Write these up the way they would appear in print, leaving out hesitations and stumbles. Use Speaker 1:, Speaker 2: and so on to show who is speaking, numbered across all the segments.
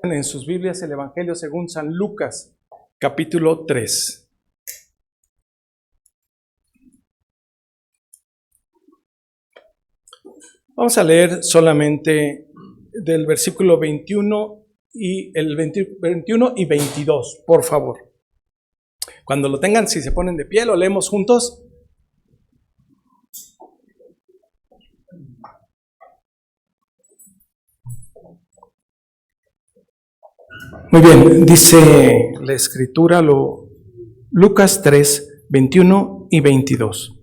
Speaker 1: En sus Biblias el Evangelio según San Lucas, capítulo 3. Vamos a leer solamente del versículo 21 y 22, por favor. Cuando lo tengan, si se ponen de pie, lo leemos juntos. Muy bien, dice la Escritura, Lucas 3, 21 y 22.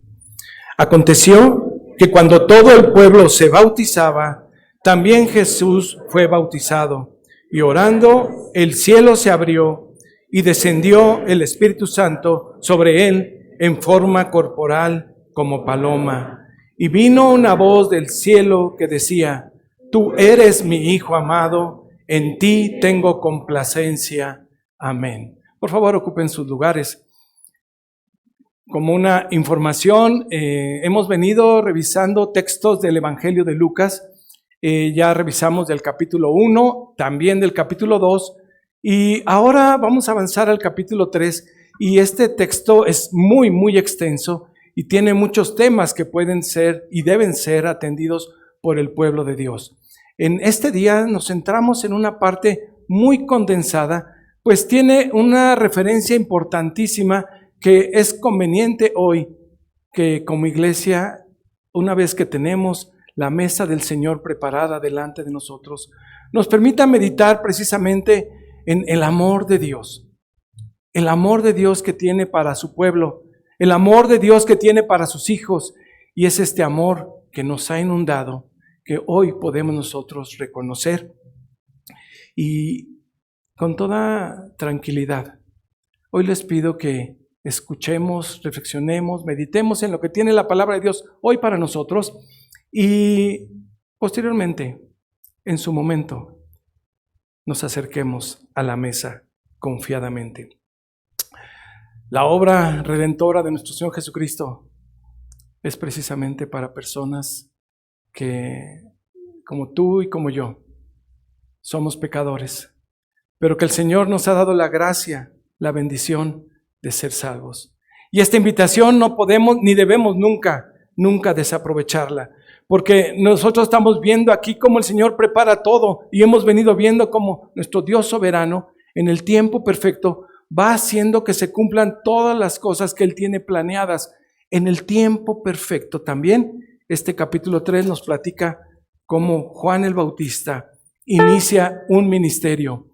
Speaker 1: Aconteció que cuando todo el pueblo se bautizaba, también Jesús fue bautizado, y orando, el cielo se abrió, y descendió el Espíritu Santo sobre él en forma corporal como paloma. Y vino una voz del cielo que decía: Tú eres mi Hijo amado, en ti tengo complacencia. Amén. Por favor, ocupen sus lugares. Como una información, hemos venido revisando textos del Evangelio de Lucas. Ya revisamos del capítulo 1, también del capítulo 2, y ahora vamos a avanzar al capítulo 3, y este texto es muy, muy extenso y tiene muchos temas que pueden ser y deben ser atendidos por el pueblo de Dios. En este día nos centramos en una parte muy condensada, pues tiene una referencia importantísima que es conveniente hoy que como iglesia, una vez que tenemos la mesa del Señor preparada delante de nosotros, nos permita meditar precisamente en el amor de Dios que tiene para su pueblo, el amor de Dios que tiene para sus hijos, y es este amor que nos ha inundado, que hoy podemos nosotros reconocer. Y con toda tranquilidad, hoy les pido que escuchemos, reflexionemos, meditemos en lo que tiene la palabra de Dios hoy para nosotros, y posteriormente, en su momento, nos acerquemos a la mesa confiadamente. La obra redentora de nuestro Señor Jesucristo es precisamente para personas que, como tú y como yo, somos pecadores, pero que el Señor nos ha dado la gracia, la bendición de ser salvos. Y esta invitación no podemos ni debemos nunca desaprovecharla, porque nosotros estamos viendo aquí cómo el Señor prepara todo, y hemos venido viendo cómo nuestro Dios soberano, en el tiempo perfecto, va haciendo que se cumplan todas las cosas que Él tiene planeadas en el tiempo perfecto. También este capítulo 3 nos platica cómo Juan el Bautista inicia un ministerio.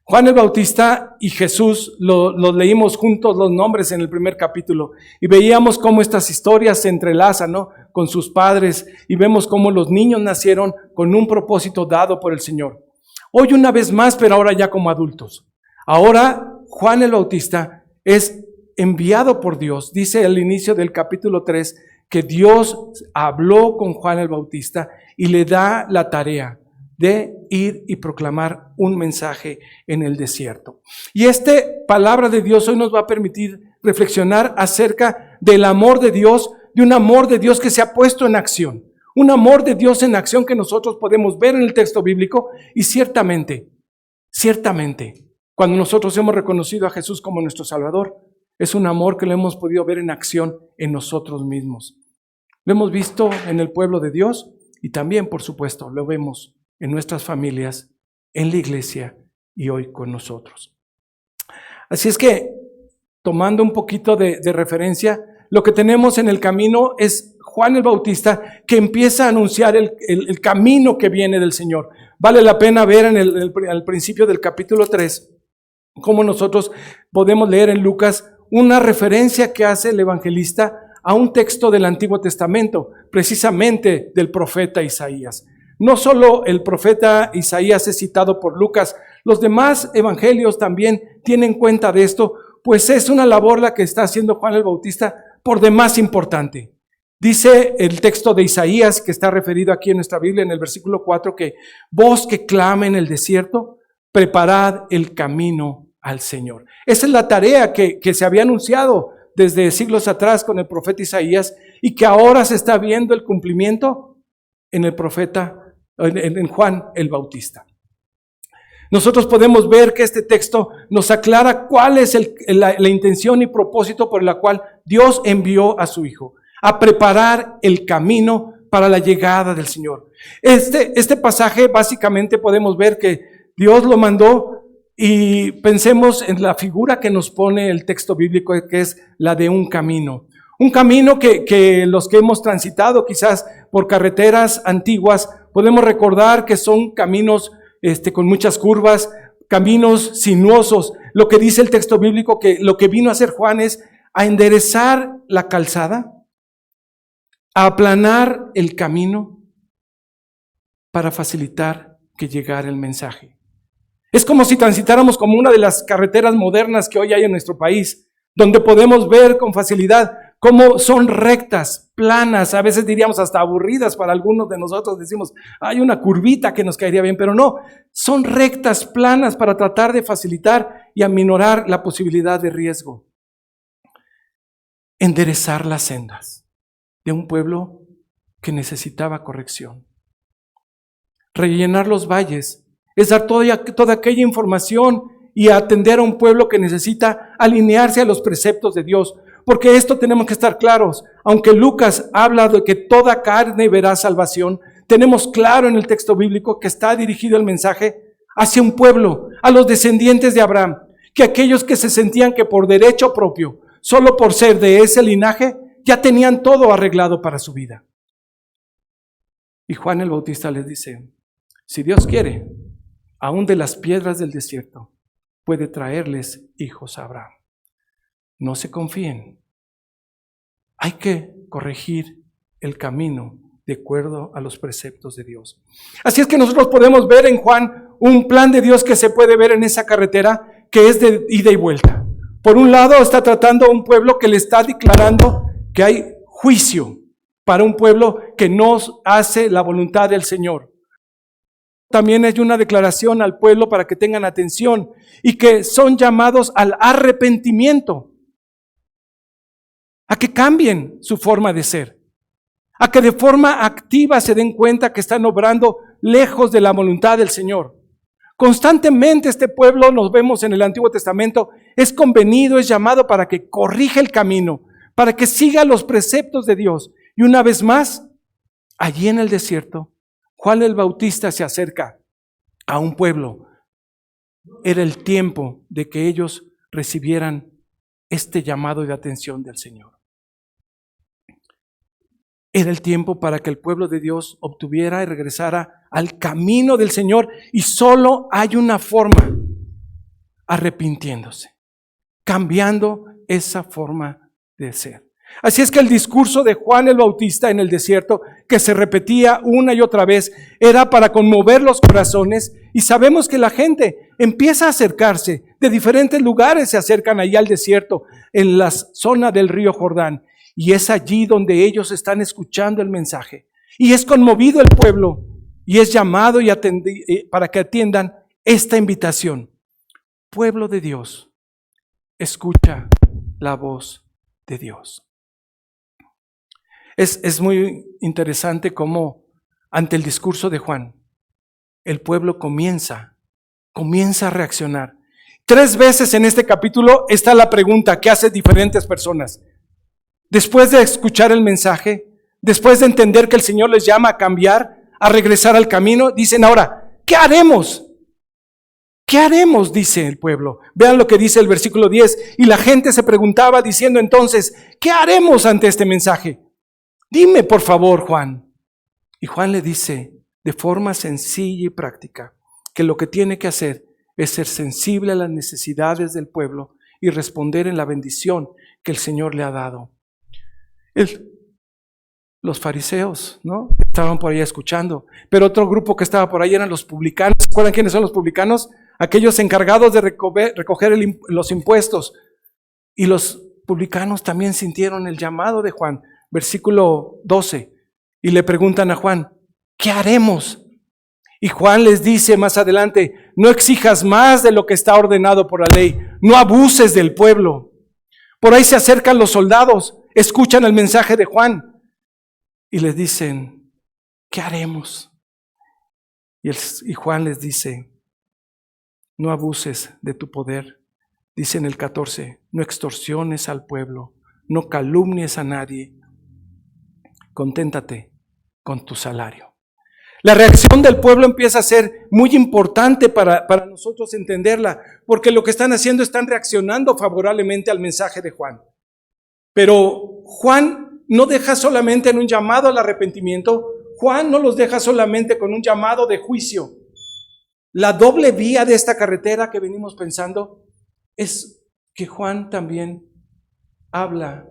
Speaker 1: Juan el Bautista y Jesús, los leímos juntos los nombres en el primer capítulo, y veíamos cómo estas historias se entrelazan, ¿no?, con sus padres, y vemos cómo los niños nacieron con un propósito dado por el Señor. Hoy una vez más, pero ahora ya como adultos. Ahora Juan el Bautista es enviado por Dios. Dice al inicio del capítulo 3 que Dios habló con Juan el Bautista y le da la tarea de ir y proclamar un mensaje en el desierto. Y esta palabra de Dios hoy nos va a permitir reflexionar acerca del amor de Dios, de un amor de Dios que se ha puesto en acción. Un amor de Dios en acción que nosotros podemos ver en el texto bíblico, y ciertamente, cuando nosotros hemos reconocido a Jesús como nuestro Salvador, es un amor que lo hemos podido ver en acción en nosotros mismos. Lo hemos visto en el pueblo de Dios, y también, por supuesto, lo vemos en nuestras familias, en la iglesia y hoy con nosotros. Así es que, tomando un poquito de referencia, lo que tenemos en el camino es Juan el Bautista, que empieza a anunciar el camino que viene del Señor. Vale la pena ver al principio del capítulo 3, cómo nosotros podemos leer en Lucas una referencia que hace el evangelista a un texto del Antiguo Testamento, precisamente del profeta Isaías. No solo el profeta Isaías es citado por Lucas, los demás evangelios también tienen cuenta de esto, pues es una labor la que está haciendo Juan el Bautista por demás importante. Dice el texto de Isaías, que está referido aquí en nuestra Biblia, en el versículo 4, que voz que clama en el desierto, preparad el camino al Señor. Esa es la tarea que se había anunciado desde siglos atrás con el profeta Isaías, y que ahora se está viendo el cumplimiento en el profeta, en Juan el Bautista. Nosotros podemos ver que este texto nos aclara cuál es la intención y propósito por la cual Dios envió a su Hijo, a preparar el camino para la llegada del Señor. Este pasaje básicamente podemos ver que Dios lo mandó y pensemos en la figura que nos pone el texto bíblico, que es la de un camino. Un camino que los que hemos transitado quizás por carreteras antiguas, podemos recordar que son caminos con muchas curvas, caminos sinuosos. Lo que dice el texto bíblico, que lo que vino a hacer Juan es a enderezar la calzada, a aplanar el camino para facilitar que llegara el mensaje. Es como si transitáramos como una de las carreteras modernas que hoy hay en nuestro país, donde podemos ver con facilidad cómo son rectas, planas, a veces diríamos hasta aburridas para algunos de nosotros. Decimos, hay una curvita que nos caería bien, pero no, son rectas, planas para tratar de facilitar y aminorar la posibilidad de riesgo. Enderezar las sendas de un pueblo que necesitaba corrección. Rellenar los valles es dar toda aquella información y atender a un pueblo que necesita alinearse a los preceptos de Dios. Porque esto tenemos que estar claros. Aunque Lucas habla de que toda carne verá salvación, tenemos claro en el texto bíblico que está dirigido el mensaje hacia un pueblo, a los descendientes de Abraham, que aquellos que se sentían que por derecho propio, solo por ser de ese linaje, ya tenían todo arreglado para su vida. Y Juan el Bautista les dice, si Dios quiere, aún de las piedras del desierto, puede traerles hijos a Abraham. No se confíen. Hay que corregir el camino de acuerdo a los preceptos de Dios. Así es que nosotros podemos ver en Juan un plan de Dios que se puede ver en esa carretera que es de ida y vuelta. Por un lado está tratando a un pueblo que le está declarando que hay juicio para un pueblo que no hace la voluntad del Señor. También hay una declaración al pueblo para que tengan atención y que son llamados al arrepentimiento, a que cambien su forma de ser, a que de forma activa se den cuenta que están obrando lejos de la voluntad del Señor. Constantemente este pueblo, nos vemos en el Antiguo Testamento, es convenido, es llamado para que corrija el camino, para que siga los preceptos de Dios. Y una vez más, allí en el desierto, Juan el Bautista se acerca a un pueblo. Era el tiempo de que ellos recibieran este llamado de atención del Señor. Era el tiempo para que el pueblo de Dios obtuviera y regresara al camino del Señor. Y solo hay una forma: arrepintiéndose, cambiando esa forma de ser. Así es que el discurso de Juan el Bautista en el desierto, que se repetía una y otra vez, era para conmover los corazones, y sabemos que la gente empieza a acercarse, de diferentes lugares se acercan allá al desierto, en la zona del río Jordán, y es allí donde ellos están escuchando el mensaje, y es conmovido el pueblo, y es llamado para que atiendan esta invitación. Pueblo de Dios, escucha la voz de Dios. Es muy interesante cómo ante el discurso de Juan, el pueblo comienza a reaccionar. 3 veces en este capítulo está la pregunta que hacen diferentes personas. Después de escuchar el mensaje, después de entender que el Señor les llama a cambiar, a regresar al camino, dicen ahora, ¿qué haremos? ¿Qué haremos? Dice el pueblo. Vean lo que dice el versículo 10. Y la gente se preguntaba diciendo entonces, ¿qué haremos ante este mensaje? Dime por favor, Juan. Y Juan le dice de forma sencilla y práctica que lo que tiene que hacer es ser sensible a las necesidades del pueblo y responder en la bendición que el Señor le ha dado. Los fariseos, ¿no? Estaban por ahí escuchando, pero otro grupo que estaba por ahí eran los publicanos. ¿Se acuerdan quiénes son los publicanos? Aquellos encargados de recoger los impuestos. Y los publicanos también sintieron el llamado de Juan. Versículo 12, y le preguntan a Juan, ¿qué haremos? Y Juan les dice más adelante, no exijas más de lo que está ordenado por la ley, no abuses del pueblo. Por ahí se acercan los soldados, escuchan el mensaje de Juan y les dicen, ¿qué haremos? Y Juan les dice, no abuses de tu poder. Dice en el 14, no extorsiones al pueblo, no calumnies a nadie. Conténtate con tu salario. La reacción del pueblo empieza a ser muy importante para nosotros entenderla, porque lo que están haciendo, están reaccionando favorablemente al mensaje de Juan. Pero Juan no deja solamente en un llamado al arrepentimiento, Juan no los deja solamente con un llamado de juicio. La doble vía de esta carretera que venimos pensando es que Juan también habla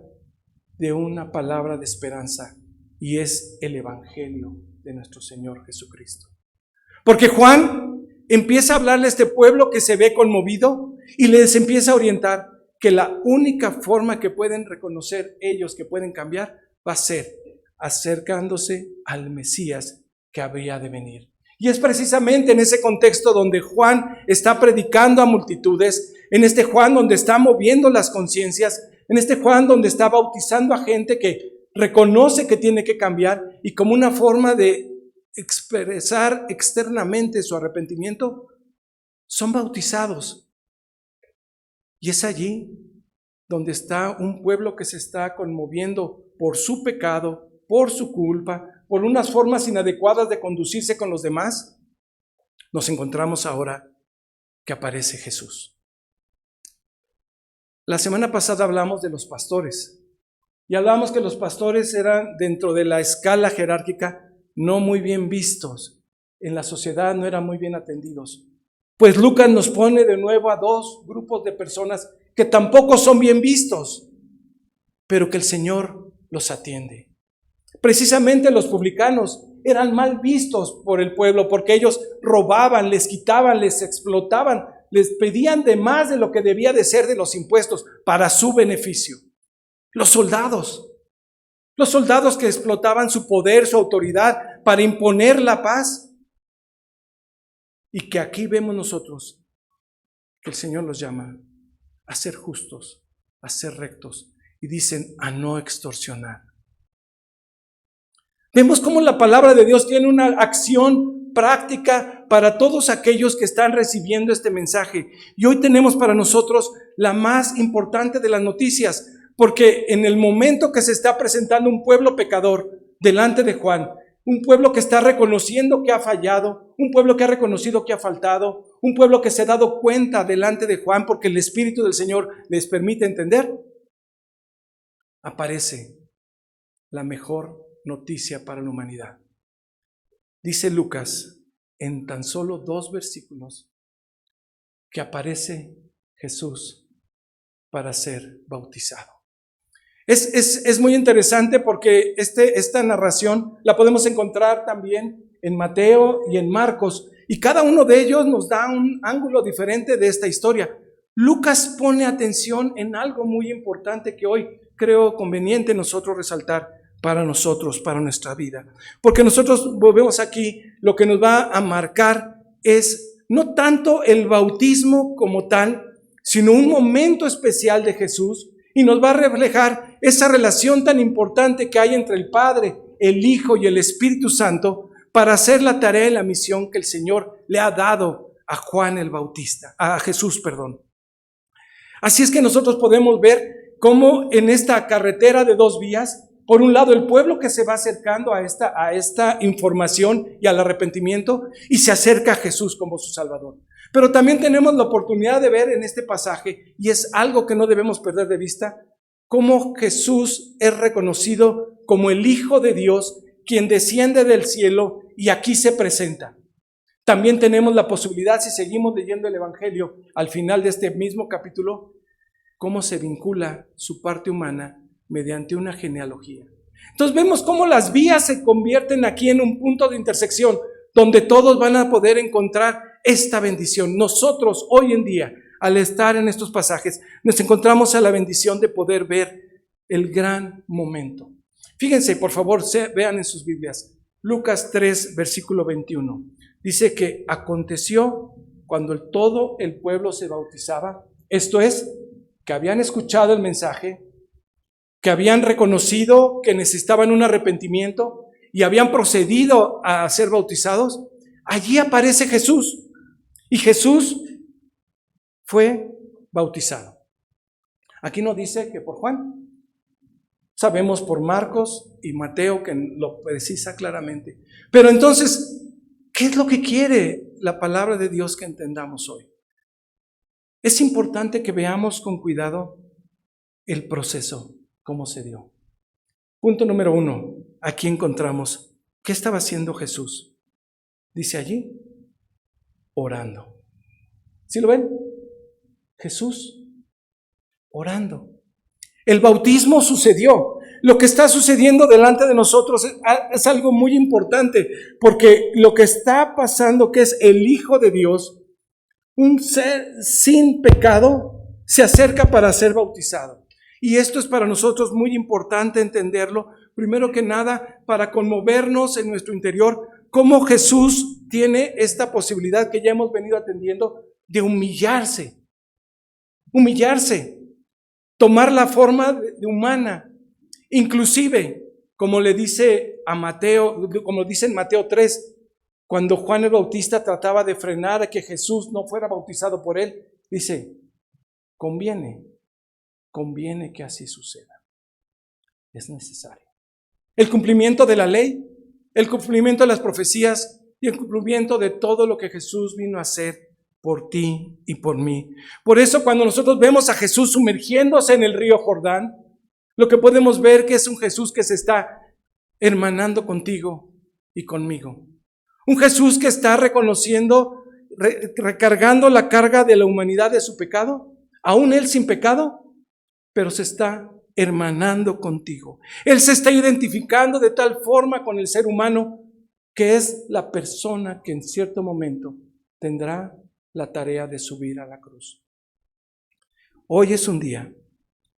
Speaker 1: de una palabra de esperanza, y es el evangelio de nuestro Señor Jesucristo. Porque Juan empieza a hablarle a este pueblo que se ve conmovido y les empieza a orientar que la única forma que pueden reconocer ellos, que pueden cambiar, va a ser acercándose al Mesías que habría de venir. Y es precisamente en ese contexto donde Juan está predicando a multitudes, en este Juan donde está moviendo las conciencias, en este Juan donde está bautizando a gente que reconoce que tiene que cambiar, y como una forma de expresar externamente su arrepentimiento, son bautizados. Y es allí donde está un pueblo que se está conmoviendo por su pecado, por su culpa, por unas formas inadecuadas de conducirse con los demás. Nos encontramos ahora que aparece Jesús. La semana pasada hablamos de los pastores. Y hablamos que los pastores eran, dentro de la escala jerárquica, no muy bien vistos. En la sociedad no eran muy bien atendidos. Pues Lucas nos pone de nuevo a dos grupos de personas que tampoco son bien vistos, pero que el Señor los atiende. Precisamente los publicanos eran mal vistos por el pueblo porque ellos robaban, les quitaban, les explotaban, les pedían de más de lo que debía de ser de los impuestos para su beneficio. Los soldados que explotaban su poder, su autoridad para imponer la paz. Y que aquí vemos nosotros que el Señor los llama a ser justos, a ser rectos, y dicen a no extorsionar. Vemos cómo la palabra de Dios tiene una acción práctica para todos aquellos que están recibiendo este mensaje. Y hoy tenemos para nosotros la más importante de las noticias, porque en el momento que se está presentando un pueblo pecador delante de Juan, un pueblo que está reconociendo que ha fallado, un pueblo que ha reconocido que ha faltado, un pueblo que se ha dado cuenta delante de Juan porque el Espíritu del Señor les permite entender, aparece la mejor noticia para la humanidad. Dice Lucas en tan solo 2 versículos que aparece Jesús para ser bautizado. Es muy interesante porque esta narración la podemos encontrar también en Mateo y en Marcos, y cada uno de ellos nos da un ángulo diferente de esta historia. Lucas pone atención en algo muy importante que hoy creo conveniente nosotros resaltar para nosotros, para nuestra vida. Porque nosotros vemos aquí, lo que nos va a marcar es no tanto el bautismo como tal, sino un momento especial de Jesús, y nos va a reflejar esa relación tan importante que hay entre el Padre, el Hijo y el Espíritu Santo para hacer la tarea y la misión que el Señor le ha dado a Juan el Bautista, a Jesús, perdón. Así es que nosotros podemos ver cómo en esta carretera de 2 vías, por un lado el pueblo que se va acercando a esta información y al arrepentimiento, y se acerca a Jesús como su Salvador. Pero también tenemos la oportunidad de ver en este pasaje, y es algo que no debemos perder de vista, cómo Jesús es reconocido como el Hijo de Dios, quien desciende del cielo y aquí se presenta. También tenemos la posibilidad, si seguimos leyendo el Evangelio, al final de este mismo capítulo, cómo se vincula su parte humana mediante una genealogía. Entonces vemos cómo las vías se convierten aquí en un punto de intersección, donde todos van a poder encontrar esta bendición. Nosotros hoy en día, al estar en estos pasajes, nos encontramos a la bendición de poder ver el gran momento. Fíjense, por favor, vean en sus Biblias, Lucas 3, versículo 21. Dice que aconteció cuando todo el pueblo se bautizaba, esto es, que habían escuchado el mensaje, que habían reconocido que necesitaban un arrepentimiento y habían procedido a ser bautizados. Allí aparece Jesús. Y Jesús fue bautizado. Aquí no dice que por Juan. Sabemos por Marcos y Mateo que lo precisa claramente. Pero entonces, ¿qué es lo que quiere la palabra de Dios que entendamos hoy? Es importante que veamos con cuidado el proceso, cómo se dio. Punto número 1, aquí encontramos, ¿qué estaba haciendo Jesús? Dice allí, orando. ¿Sí lo ven? Jesús orando. El bautismo sucedió. Lo que está sucediendo delante de nosotros es algo muy importante, porque lo que está pasando, que es el Hijo de Dios, un ser sin pecado, se acerca para ser bautizado. Y esto es para nosotros muy importante entenderlo, primero que nada, para conmovernos en nuestro interior, cómo Jesús tiene esta posibilidad que ya hemos venido atendiendo de humillarse, tomar la forma de humana, inclusive, como le dice a Mateo, como dice en Mateo 3, cuando Juan el Bautista trataba de frenar a que Jesús no fuera bautizado por él, dice, conviene que así suceda. Es necesario. El cumplimiento de la ley, el cumplimiento de las profecías y el cumplimiento de todo lo que Jesús vino a hacer por ti y por mí. Por eso cuando nosotros vemos a Jesús sumergiéndose en el río Jordán, lo que podemos ver que es un Jesús que se está hermanando contigo y conmigo. Un Jesús que está reconociendo, recargando la carga de la humanidad de su pecado, aún Él sin pecado, pero se está hermanando contigo. Él se está identificando de tal forma con el ser humano que es la persona que en cierto momento tendrá la tarea de subir a la cruz. Hoy es un día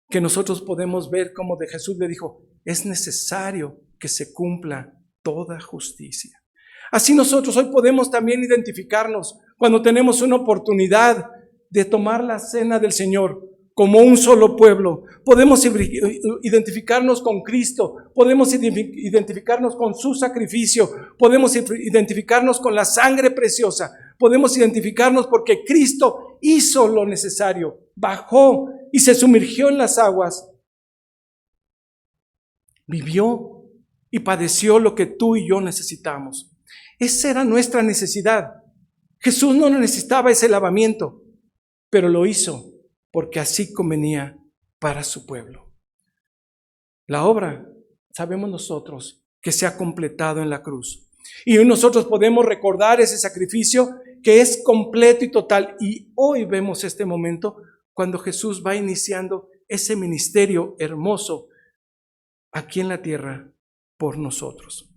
Speaker 1: que nosotros podemos ver como de Jesús le dijo, es necesario que se cumpla toda justicia. Así nosotros hoy podemos también identificarnos cuando tenemos una oportunidad de tomar la cena del Señor como un solo pueblo. Podemos identificarnos con Cristo, podemos identificarnos con su sacrificio, podemos identificarnos con la sangre preciosa, podemos identificarnos porque Cristo hizo lo necesario, bajó y se sumergió en las aguas, vivió y padeció lo que tú y yo necesitamos. Esa era nuestra necesidad. Jesús no necesitaba ese lavamiento, pero lo hizo porque así convenía para su pueblo. La obra, sabemos nosotros, que se ha completado en la cruz. Y hoy nosotros podemos recordar ese sacrificio que es completo y total. Y hoy vemos este momento cuando Jesús va iniciando ese ministerio hermoso aquí en la tierra por nosotros.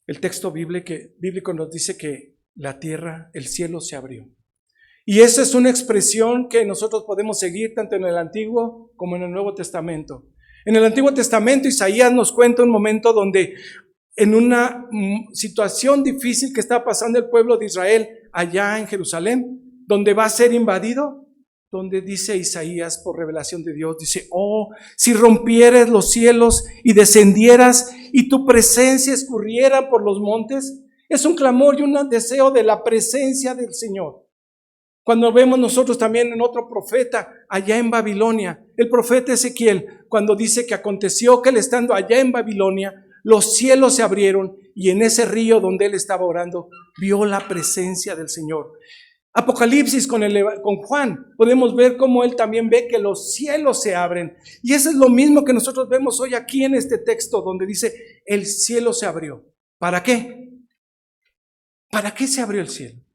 Speaker 1: El texto bíblico nos dice que la tierra, el cielo se abrió. Y esa es una expresión que nosotros podemos seguir tanto en el Antiguo como en el Nuevo Testamento. En el Antiguo Testamento, Isaías nos cuenta un momento donde en una situación difícil que está pasando el pueblo de Israel allá en Jerusalén, donde va a ser invadido, donde dice Isaías por revelación de Dios, dice, oh, si rompieras los cielos y descendieras y tu presencia escurriera por los montes. Es un clamor y un deseo de la presencia del Señor. Cuando vemos nosotros también en otro profeta allá en Babilonia, el profeta Ezequiel, cuando dice que aconteció que él estando allá en Babilonia, los cielos se abrieron y en ese río donde él estaba orando, vio la presencia del Señor. Apocalipsis con Juan, podemos ver cómo él también ve que los cielos se abren. Y eso es lo mismo que nosotros vemos hoy aquí en este texto donde dice, el cielo se abrió. ¿Para qué? ¿Para qué se abrió el cielo?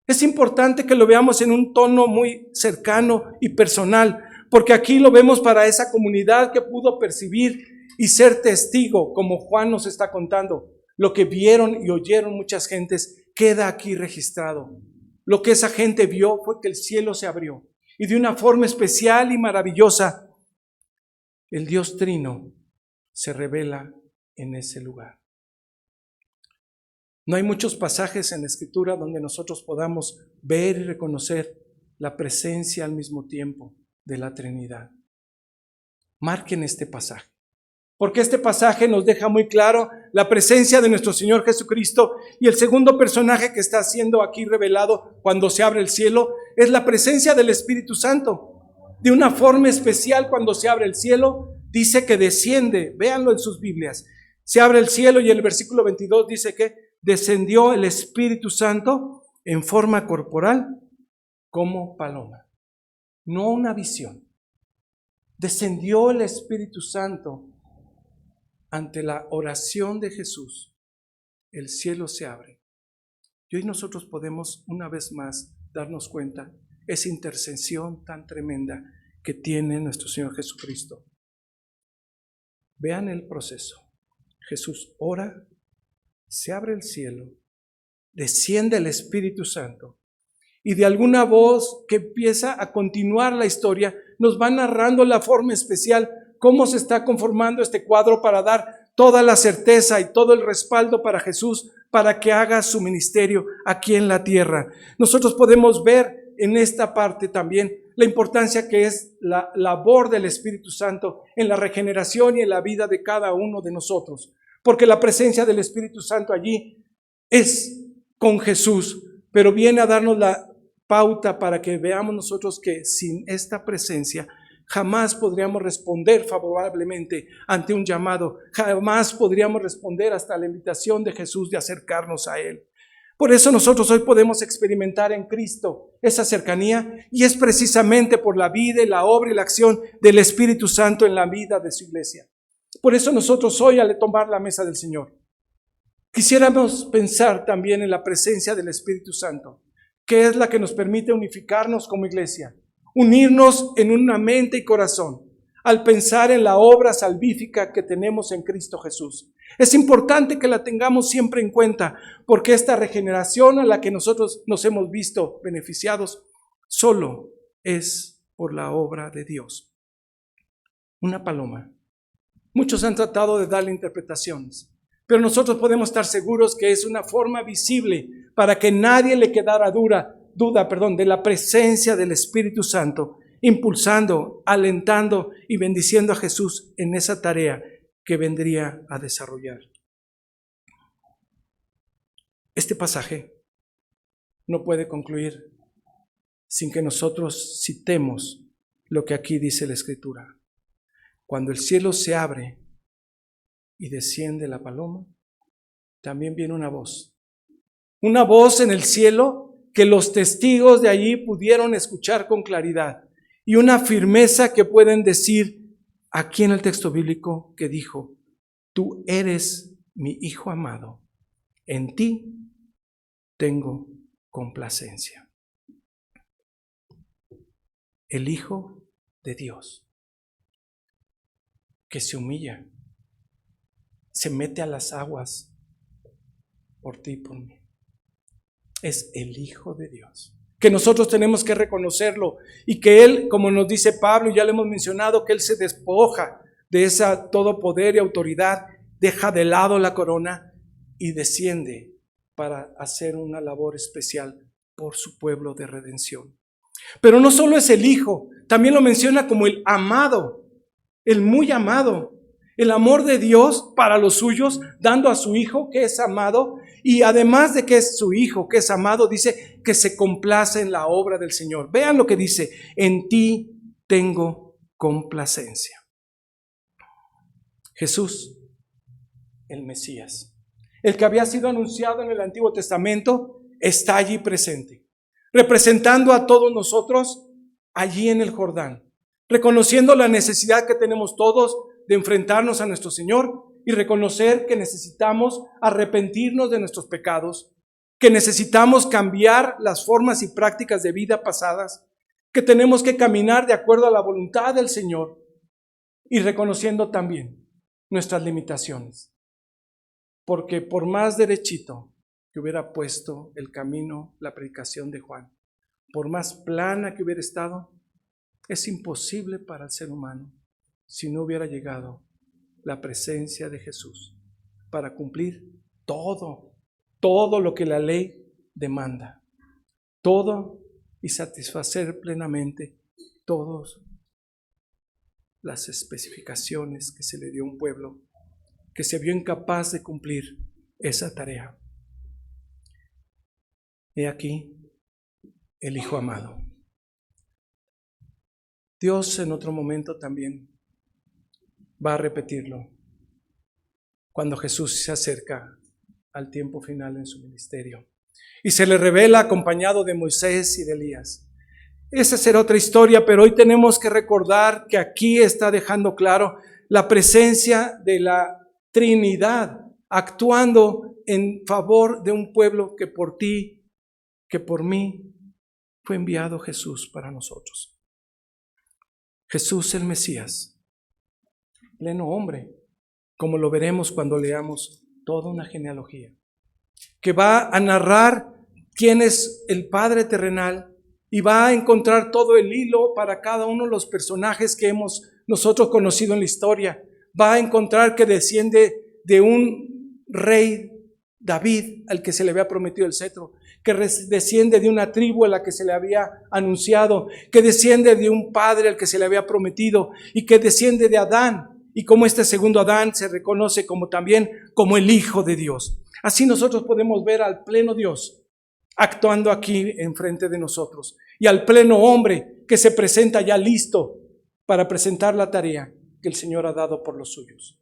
Speaker 1: Es importante que lo veamos en un tono muy cercano y personal, porque aquí lo vemos para esa comunidad que pudo percibir y ser testigo, como Juan nos está contando. Lo que vieron y oyeron muchas gentes queda aquí registrado. Lo que esa gente vio fue que el cielo se abrió y de una forma especial y maravillosa, el Dios Trino se revela en ese lugar. No hay muchos pasajes en la Escritura donde nosotros podamos ver y reconocer la presencia al mismo tiempo de la Trinidad. Marquen este pasaje. porque este pasaje nos deja muy claro la presencia de nuestro Señor Jesucristo, y el segundo personaje que está siendo aquí revelado cuando se abre el cielo es la presencia del Espíritu Santo. De una forma especial, cuando se abre el cielo, dice que desciende. Véanlo en sus Biblias. Se abre el cielo y el versículo 22 dice que descendió el Espíritu Santo en forma corporal como paloma. No una visión. Descendió el Espíritu Santo. Ante la oración de Jesús, el cielo se abre. Y hoy nosotros podemos una vez más darnos cuenta esa intercesión tan tremenda que tiene nuestro Señor Jesucristo. Vean el proceso. Jesús ora, se abre el cielo, desciende el Espíritu Santo, y de alguna voz que empieza a continuar la historia, nos va narrando la forma especial, cómo se está conformando este cuadro para dar toda la certeza y todo el respaldo para Jesús, para que haga su ministerio aquí en la tierra. Nosotros podemos ver en esta parte también la importancia que es la labor del Espíritu Santo en la regeneración y en la vida de cada uno de nosotros, porque la presencia del Espíritu Santo allí es con Jesús, pero viene a darnos la pauta para que veamos nosotros que sin esta presencia jamás podríamos responder favorablemente ante un llamado, jamás podríamos responder hasta la invitación de Jesús de acercarnos a Él. Por eso nosotros hoy podemos experimentar en Cristo esa cercanía, y es precisamente por la vida y la obra y la acción del Espíritu Santo en la vida de su iglesia. Por eso nosotros hoy, al tomar la mesa del Señor, quisiéramos pensar también en la presencia del Espíritu Santo, que es la que nos permite unificarnos como iglesia, unirnos en una mente y corazón al pensar en la obra salvífica que tenemos en Cristo Jesús. Es importante que la tengamos siempre en cuenta, porque esta regeneración a la que nosotros nos hemos visto beneficiados solo es por la obra de Dios. Una paloma. Muchos han tratado de darle interpretaciones, pero nosotros podemos estar seguros que es una forma visible para que nadie le quedara duda de la presencia del Espíritu Santo, impulsando, alentando y bendiciendo a Jesús en esa tarea que vendría a desarrollar. Este pasaje no puede concluir sin que nosotros citemos lo que aquí dice la Escritura. Cuando el cielo se abre y desciende la paloma, también viene una voz en el cielo que los testigos de allí pudieron escuchar con claridad, y una firmeza que pueden decir aquí en el texto bíblico que dijo: tú eres mi Hijo amado, en ti tengo complacencia. El Hijo de Dios, que se humilla, se mete a las aguas por ti y por mí. Es el Hijo de Dios, que nosotros tenemos que reconocerlo, y que Él, como nos dice Pablo, y ya lo hemos mencionado, que Él se despoja de esa todo poder y autoridad, deja de lado la corona y desciende para hacer una labor especial por su pueblo de redención. Pero no solo es el Hijo, también lo menciona como el amado, el muy amado. El amor de Dios para los suyos, dando a su Hijo que es amado, y además de que es su Hijo que es amado, dice que se complace en la obra del Señor. Vean lo que dice: en ti tengo complacencia. Jesús, el Mesías, el que había sido anunciado en el Antiguo Testamento, está allí presente, representando a todos nosotros allí en el Jordán, reconociendo la necesidad que tenemos todos de enfrentarnos a nuestro Señor y reconocer que necesitamos arrepentirnos de nuestros pecados, que necesitamos cambiar las formas y prácticas de vida pasadas, que tenemos que caminar de acuerdo a la voluntad del Señor, y reconociendo también nuestras limitaciones. Porque por más derechito que hubiera puesto el camino, la predicación de Juan, por más plana que hubiera estado, es imposible para el ser humano si no hubiera llegado la presencia de Jesús para cumplir todo lo que la ley demanda, todo, y satisfacer plenamente todas las especificaciones que se le dio a un pueblo que se vio incapaz de cumplir esa tarea. He aquí el Hijo amado. Dios en otro momento también va a repetirlo cuando Jesús se acerca al tiempo final en su ministerio y se le revela acompañado de Moisés y de Elías. Esa será otra historia, pero hoy tenemos que recordar que aquí está dejando claro la presencia de la Trinidad actuando en favor de un pueblo que por ti, que por mí, fue enviado Jesús para nosotros. Jesús el Mesías, pleno hombre, como lo veremos cuando leamos toda una genealogía, que va a narrar quién es el Padre terrenal y va a encontrar todo el hilo para cada uno de los personajes que hemos nosotros conocido en la historia. Va a encontrar que desciende de un rey, David, al que se le había prometido el cetro, que desciende de una tribu a la que se le había anunciado, que desciende de un padre al que se le había prometido y que desciende de Adán. Y como este segundo Adán se reconoce como también como el Hijo de Dios. Así nosotros podemos ver al pleno Dios actuando aquí enfrente de nosotros y al pleno hombre que se presenta ya listo para presentar la tarea que el Señor ha dado por los suyos.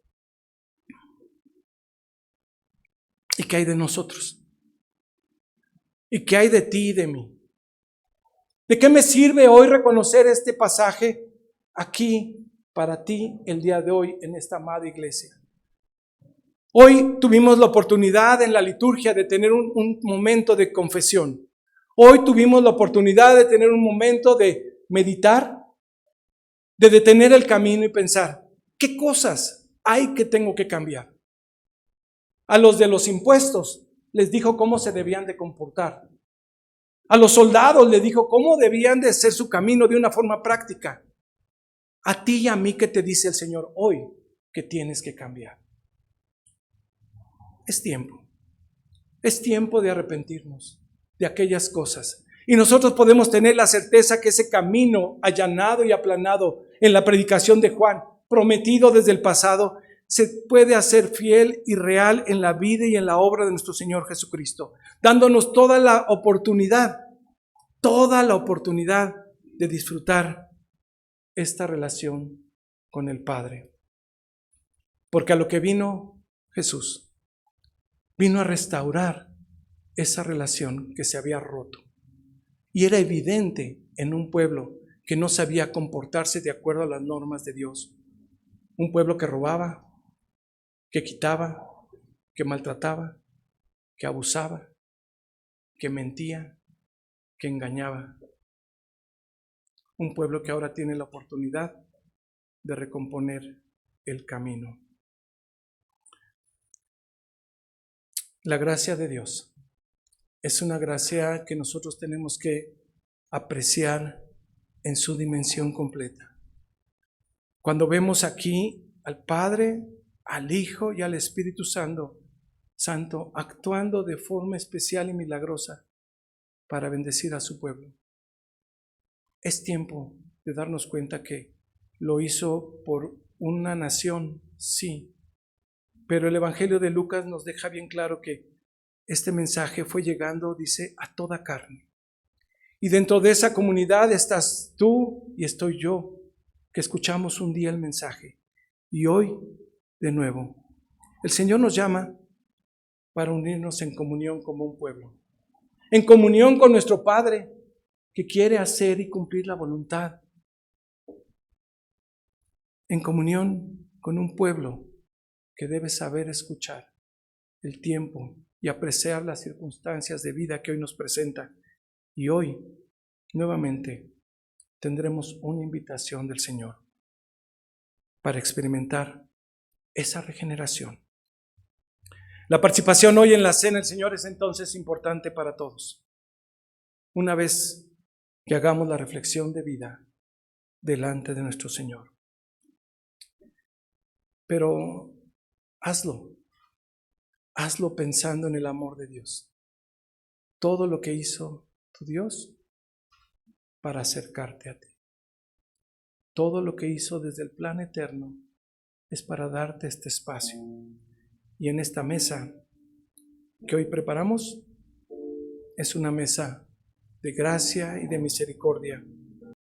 Speaker 1: ¿Y qué hay de nosotros? ¿Y qué hay de ti y de mí? ¿De qué me sirve hoy reconocer este pasaje aquí para ti el día de hoy en esta amada iglesia? Hoy tuvimos la oportunidad en la liturgia de tener un momento de confesión. Hoy tuvimos la oportunidad de tener un momento de meditar, de detener el camino y pensar, ¿qué cosas hay que tengo que cambiar? A los de los impuestos les dijo cómo se debían de comportar. A los soldados les dijo cómo debían de hacer su camino de una forma práctica. A ti y a mí, ¿qué te dice el Señor hoy que tienes que cambiar? Es tiempo de arrepentirnos de aquellas cosas. Y nosotros podemos tener la certeza que ese camino allanado y aplanado en la predicación de Juan, prometido desde el pasado, se puede hacer fiel y real en la vida y en la obra de nuestro Señor Jesucristo, dándonos toda la oportunidad de disfrutar esta relación con el Padre. Porque a lo que vino Jesús, vino a restaurar esa relación que se había roto. Y era evidente en un pueblo que no sabía comportarse de acuerdo a las normas de Dios. Un pueblo que robaba, que quitaba, que maltrataba, que abusaba, que mentía, que engañaba. Un pueblo que ahora tiene la oportunidad de recomponer el camino. La gracia de Dios es una gracia que nosotros tenemos que apreciar en su dimensión completa. Cuando vemos aquí al Padre, al Hijo y al Espíritu Santo actuando de forma especial y milagrosa para bendecir a su pueblo. Es tiempo de darnos cuenta que lo hizo por una nación, sí, pero el Evangelio de Lucas nos deja bien claro que este mensaje fue llegando, dice, a toda carne. Y dentro de esa comunidad estás tú y estoy yo, que escuchamos un día el mensaje. Y hoy, de nuevo, el Señor nos llama para unirnos en comunión como un pueblo. En comunión con nuestro Padre, que quiere hacer y cumplir la voluntad. En comunión con un pueblo que debe saber escuchar el tiempo y apreciar las circunstancias de vida que hoy nos presenta. Y hoy, nuevamente, tendremos una invitación del Señor para experimentar esa regeneración. La participación hoy en la cena del Señor es entonces importante para todos. Una vez que hagamos la reflexión de vida delante de nuestro Señor. Pero hazlo pensando en el amor de Dios. Todo lo que hizo tu Dios para acercarte a ti. todo lo que hizo desde el plan eterno es para darte este espacio. Y en esta mesa que hoy preparamos es una mesa de gracia y de misericordia